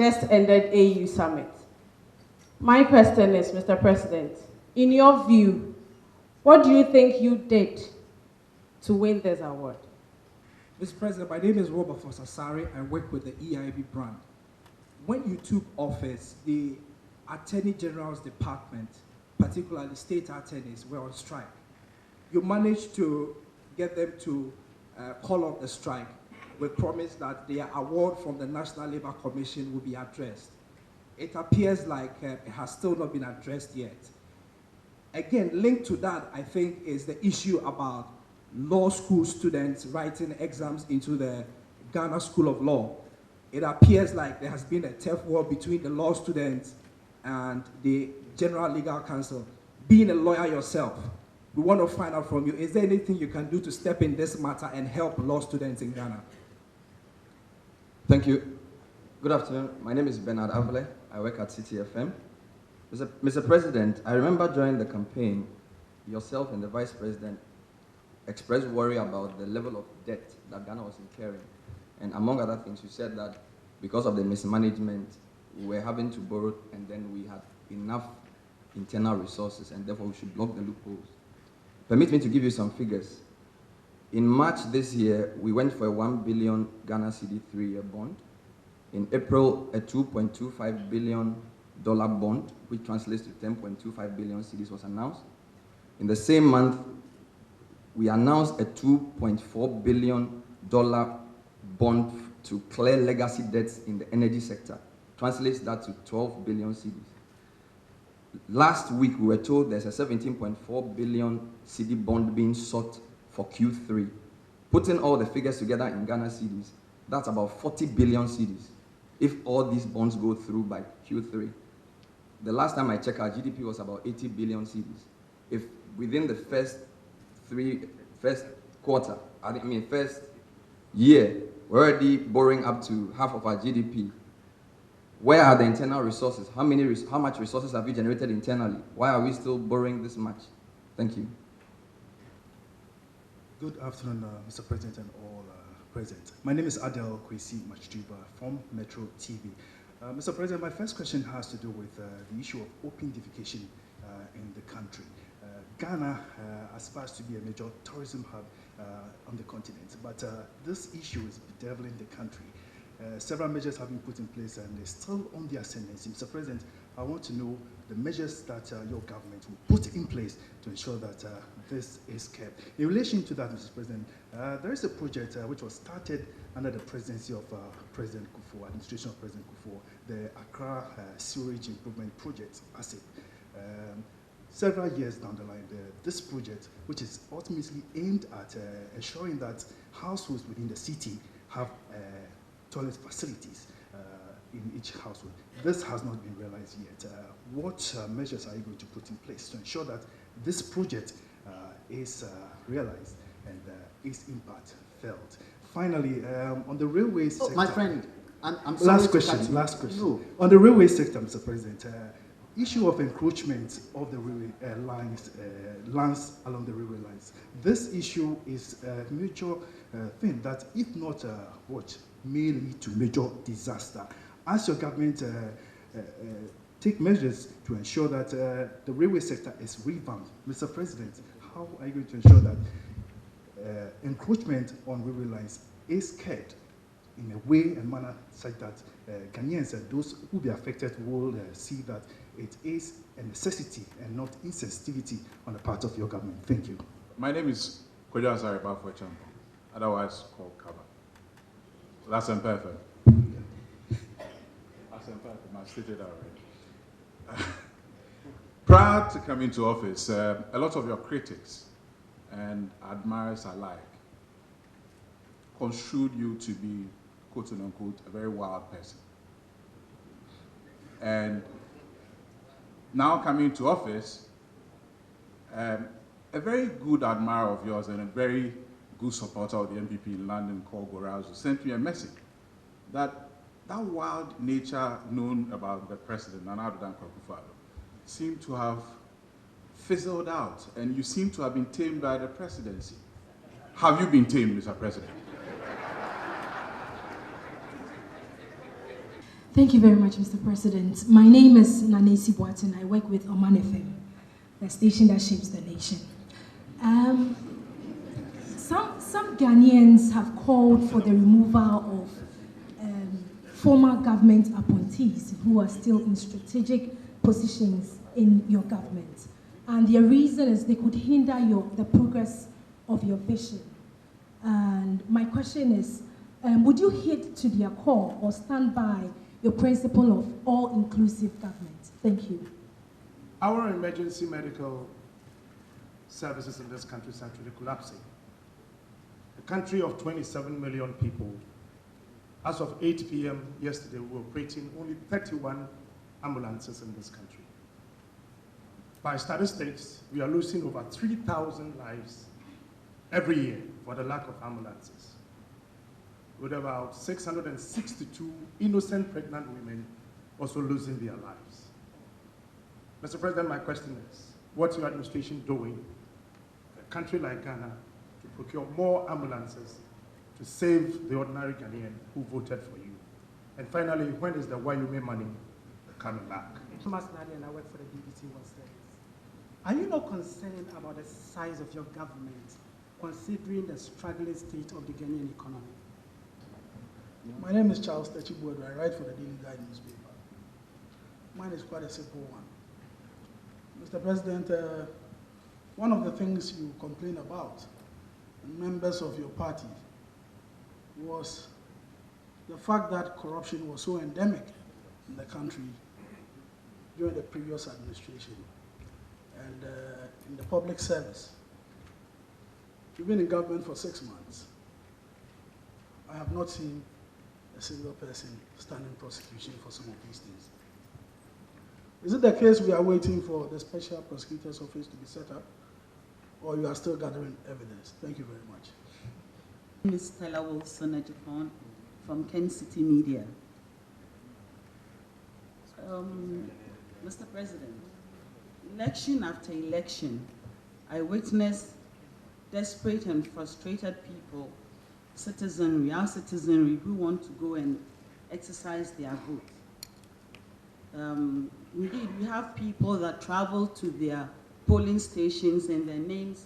just ended AU summit. My question is, Mr. President, in your view, what do you think you did to win this award? Mr. President, my name is Robert Fosasari. I work with the EIB brand. When you took office, the Attorney General's department, particularly state attorneys, were on strike. You managed to get them to call off the strike with promise that their award from the National Labour Commission will be addressed. It appears like it has still not been addressed yet. Again, linked to that, I think, is the issue about law school students writing exams into the Ghana School of Law. It appears like there has been a tough war between the law students and the General Legal Counsel. Being a lawyer yourself, we want to find out from you, is there anything you can do to step in this matter and help law students in Ghana? Thank you. Good afternoon. My name is Bernard Avile. I work at CTFM. Mr. President, I remember during the campaign, yourself and the Vice President expressed worry about the level of debt that Ghana was incurring. And among other things, you said that because of the mismanagement, we were having to borrow, and then we had enough internal resources, and therefore we should block the loopholes. Permit me to give you some figures. In March this year, we went for a 1 billion Ghana cedi 3-year bond. In April, a $2.25 billion bond, which translates to 10.25 billion cedis, was announced. In the same month, we announced a $2.4 billion bond to clear legacy debts in the energy sector. Translates that to 12 billion cedis. Last week, we were told there's a 17.4 billion cedi bond being sought for Q3. Putting all the figures together in Ghana cedis, that's about 40 billion cedis if all these bonds go through by Q3. The last time I checked, our GDP was about 80 billion cedis. If within the first year, we're already borrowing up to half of our GDP, where are the internal resources? How much resources have we generated internally? Why are we still borrowing this much? Thank you. Good afternoon, Mr. President and all present. My name is Adel Kwesi Machduba from Metro TV. Mr. President, my first question has to do with the issue of open defecation in the country. Ghana aspires to be a major tourism hub on the continent, but this issue is bedeviling the country. Several measures have been put in place and they're still on the ascendancy. Mr. President, I want to know the measures that your government will put in place to ensure that this is kept. In relation to that, Mr. President, there is a project which was started under the presidency of President Akufo, administration of President Akufo, the Accra Sewage Improvement Project, ASIP. Several years down the line, this project, which is ultimately aimed at ensuring that households within the city have toilet facilities in each household. This has not been realized yet. What measures are you going to put in place to ensure that this project is realized and its impact felt? Finally, on the railway sector... My friend, I'm sorry. Last question. No. On the railway sector, Mr. President, issue of encroachment of the railway lands along the railway lines. This issue is a major thing that, if not may lead to major disaster. As your government take measures to ensure that the railway sector is revamped, Mr. President, how are you going to ensure that encroachment on railway lines is kept in a way and manner such that Ghanaians and those who be affected will see that it is a necessity and not insensitivity on the part of your government? Thank you. My name is Kojo Asariba Fochampo, otherwise called Kaba. That's imperfect. That's imperfect. I stated that already. Prior to coming to office, a lot of your critics and admirers alike construed you to be, quote unquote, a very wild person. And now coming to office, a very good admirer of yours and a very good supporter of the MPP in London called Gorazo sent me a message that that wild nature known about the president, Nana Addo Akufo-Addo, seemed to have fizzled out, and you seem to have been tamed by the presidency. Have you been tamed, Mr. President? Thank you very much, Mr. President. My name is Nanesi Boatin. I work with Oman FM, the station that shapes the nation. Some Ghanaians have called for the removal of former government appointees who are still in strategic positions in your government. And their reason is they could hinder the progress of your vision. And my question is, would you heed to their call or stand by your principle of all-inclusive government? Thank you. Our emergency medical services in this country is actually collapsing. A country of 27 million people, as of 8 p.m. yesterday, we were operating only 31 ambulances in this country. By statistics, we are losing over 3,000 lives every year for the lack of ambulances, with about 662 innocent pregnant women also losing their lives. Mr. President, my question is, what's your administration doing for a country like Ghana to procure more ambulances to save the ordinary Ghanaian who voted for you? And finally, when is the YUME money coming back? Thomas Nadi and I work for the BBC World Service. Are you not concerned about the size of your government, considering the struggling state of the Ghanaian economy? My name is Charles Techibuedo. I write for the Daily Guide newspaper. Mine is quite a simple one. Mr. President, one of the things you complain about, members of your party, was the fact that corruption was so endemic in the country during the previous administration and in the public service. You've been in government for 6 months. I have not seen a single person stand in prosecution for some of these things. Is it the case we are waiting for the Special Prosecutor's Office to be set up, or you are still gathering evidence? Thank you very much. Ms. Stella Wilson-Ejipon from Kent City Media. Mr. President, election after election, I witnessed desperate and frustrated people, our citizenry, who want to go and exercise their vote. Indeed, we have people that travel to their polling stations and their names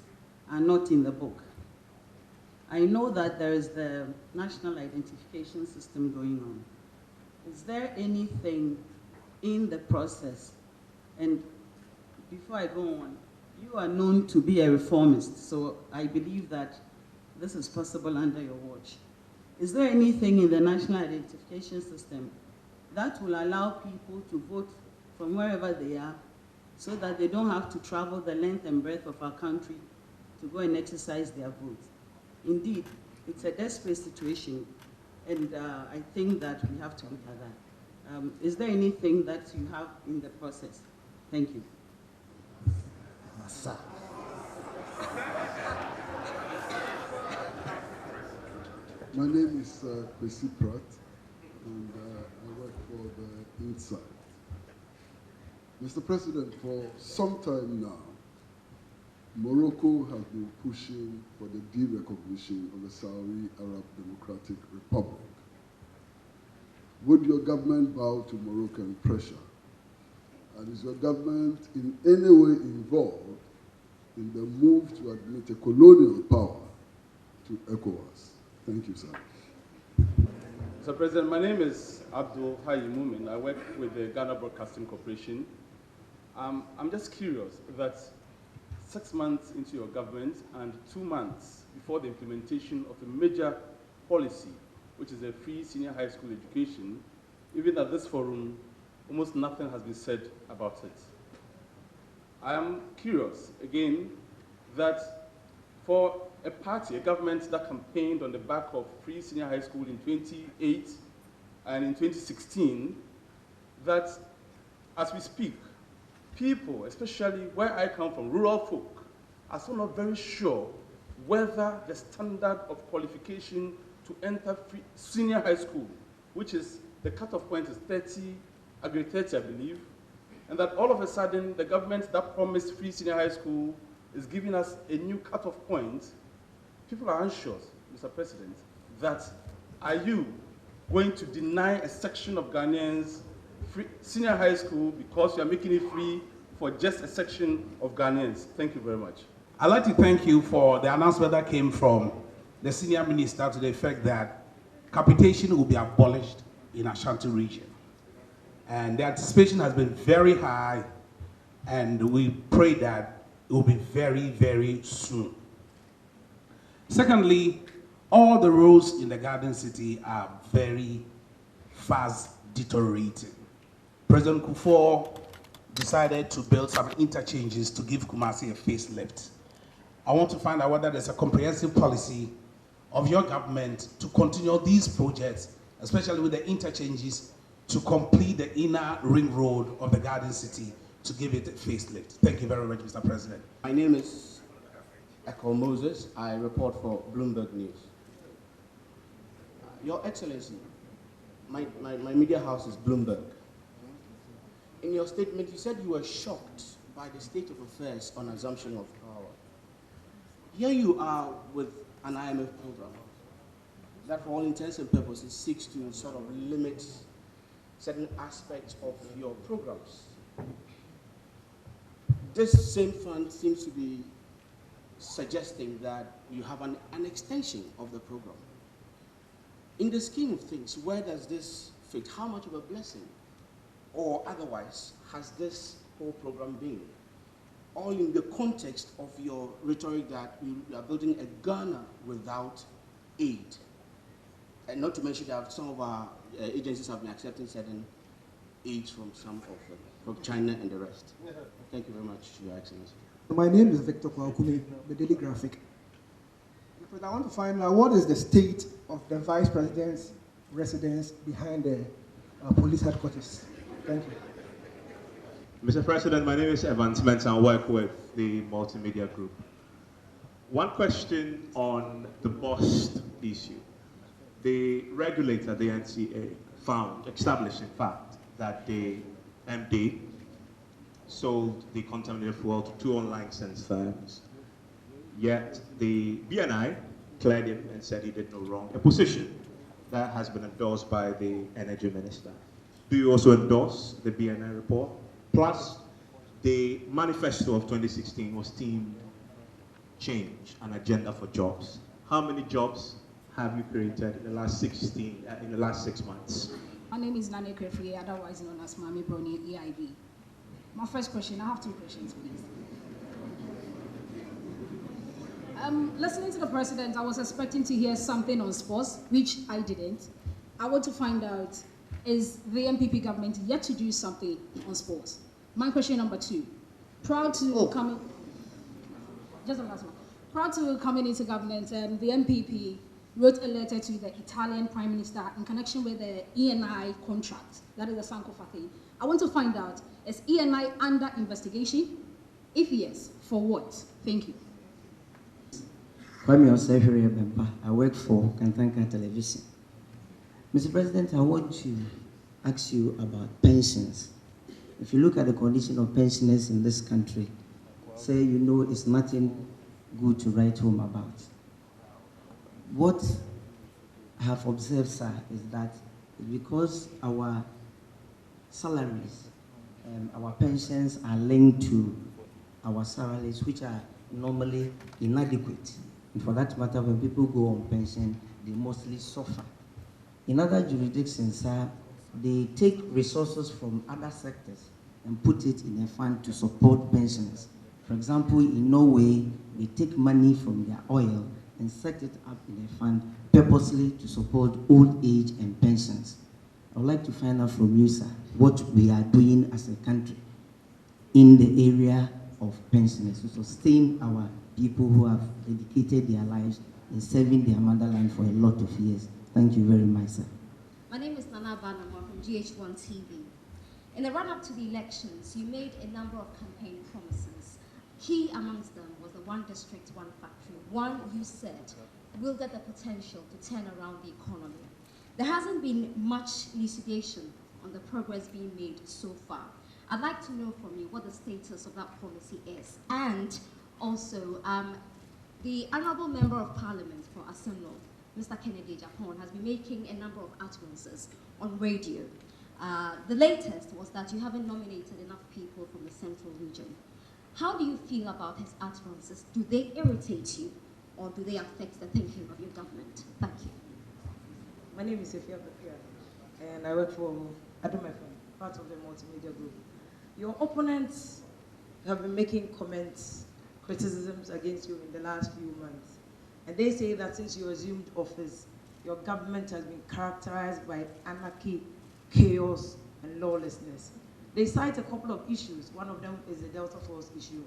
are not in the book. I know that there is the national identification system going on. Is there anything in the process? And before I go on, you are known to be a reformist, so I believe that this is possible under your watch. Is there anything in the national identification system that will allow people to vote from wherever they are so that they don't have to travel the length and breadth of our country to go and exercise their vote? Indeed, it's a desperate situation, and I think that we have to look at that. Is there anything that you have in the process? Thank you. My name is Kwesi Pratt, and I work for the Inside. Mr. President, for some time now, Morocco has been pushing for the de-recognition of the Saudi Arab Democratic Republic. Would your government bow to Moroccan pressure? And is your government in any way involved in the move to admit a colonial power to ECOWAS? Thank you, sir. Mr. President, my name is Abdul Hayi Mumin. I work with the Ghana Broadcasting Corporation. I'm just curious that 6 months into your government and 2 months before the implementation of a major policy, which is a free senior high school education, even at this forum, almost nothing has been said about it. I am curious, again, that for a party, a government that campaigned on the back of free senior high school in 2008 and in 2016, that as we speak, people, especially where I come from, rural folk, are still not very sure whether the standard of qualification to enter senior high school, which is the cutoff point is 30, grade 30, I believe, and that all of a sudden the government that promised free senior high school is giving us a new cutoff point. People are anxious, Mr. President, that are you going to deny a section of Ghanaians free senior high school because you are making it free for just a section of Ghanaians? Thank you very much. I'd like to thank you for the announcement that came from the senior minister to the effect that capitation will be abolished in Ashanti region. And the anticipation has been very high, and we pray that it will be very, very soon. Secondly, all the roads in the Garden City are very fast deteriorating. President Akufo decided to build some interchanges to give Kumasi a facelift. I want to find out whether there's a comprehensive policy of your government to continue these projects, especially with the interchanges, to complete the inner ring road of the Garden City to give it a facelift. Thank you very much, Mr. President. My name is Echo Moses. I report for Bloomberg News. Your Excellency, my media house is Bloomberg. In your statement, you said you were shocked by the state of affairs on assumption of power. Here you are with an IMF program that, for all intents and purposes, seeks to sort of limit certain aspects of your programs. This same fund seems to be suggesting that you have an extension of the program. In the scheme of things, where does this fit? How much of a blessing or otherwise has this whole program been? All in the context of your rhetoric that we are building a Ghana without aid. And not to mention that some of our agencies have been accepting certain aid from some of them, from China and the rest. Thank you very much, Your Excellency. My name is Victor Kwaukumi, the Daily Graphic. I want to find out what is the state of the Vice President's residence behind the police headquarters. Thank you. Mr. President, my name is Evans Mensah. I work with the Multimedia Group. One question on the bust issue. The regulator, the NCA, established in fact, that the MD sold the contaminated fuel to two unlicensed firms. Yet the BNI cleared him and said he did no wrong, a position that has been endorsed by the Energy Minister. Do you also endorse the BNI report? Plus, the manifesto of 2016 was themed change, an agenda for jobs. How many jobs have you created in the last 6 months? My name is Nane Krefri, otherwise known as Mami Brony EIB. My first question, I have two questions, please. Listening to the president, I was expecting to hear something on sports, which I didn't. I want to find out, is the MPP government yet to do something on sports? My question number two, proud to coming into government, the MPP wrote a letter to the Italian Prime Minister in connection with the ENI contract, that is the Sankofa thing. I want to find out, is ENI under investigation? If yes, for what? Thank you. I work for Kantanka Television. Mr. President, I want to ask you about pensions. If you look at the condition of pensioners in this country, say you know it's nothing good to write home about. What I have observed, sir, is that because our salaries, our pensions are linked to our salaries, which are normally inadequate. And for that matter, when people go on pension, they mostly suffer. In other jurisdictions, sir, they take resources from other sectors and put it in a fund to support pensioners. For example, in Norway, they take money from their oil and set it up in a fund purposely to support old age and pensions. I would like to find out from you, sir, what we are doing as a country in the area of pensioners to sustain our people who have dedicated their lives in serving their motherland for a lot of years. Thank you very much, sir. My name is Nana Banamor from GH1 TV. In the run-up to the elections, you made a number of campaign promises. Key amongst them was the one district, one factory. One, you said, wielded the potential to turn around the economy. There hasn't been much elucidation on the progress being made so far. I'd like to know from you what the status of that policy is. And also, the Honourable Member of Parliament for Asemlo Mr. Kennedy Japan, has been making a number of utterances on radio. The latest was that you haven't nominated enough people from the central region. How do you feel about his utterances? Do they irritate you, or do they affect the thinking of your government? Thank you. My name is Efia Bapia, and I work for Addo FM, part of the multimedia group. Your opponents have been making comments, criticisms against you in the last few months. And they say that since you assumed office, your government has been characterized by anarchy, chaos, and lawlessness. They cite a couple of issues. One of them is the Delta Force issue.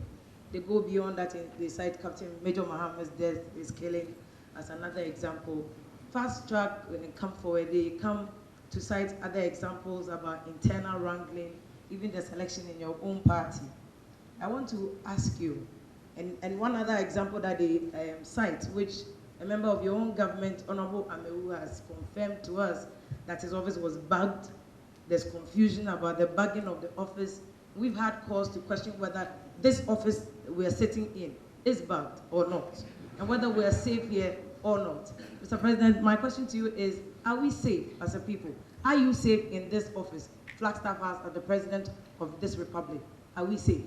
They go beyond that and they cite Captain Major Mohammed's death, his killing, as another example. Fast track, when they come forward, they come to cite other examples about internal wrangling, even the selection in your own party. I want to ask you, and one other example that they cite, which a member of your own government, Honorable Amewu, has confirmed to us that his office was bugged. There's confusion about the bugging of the office. We've had cause to question whether this office we're sitting in is bugged or not, and whether we're safe here or not. Mr. President, my question to you is, are we safe as a people? Are you safe in this office, Flagstaff House, as the President of this Republic? Are we safe?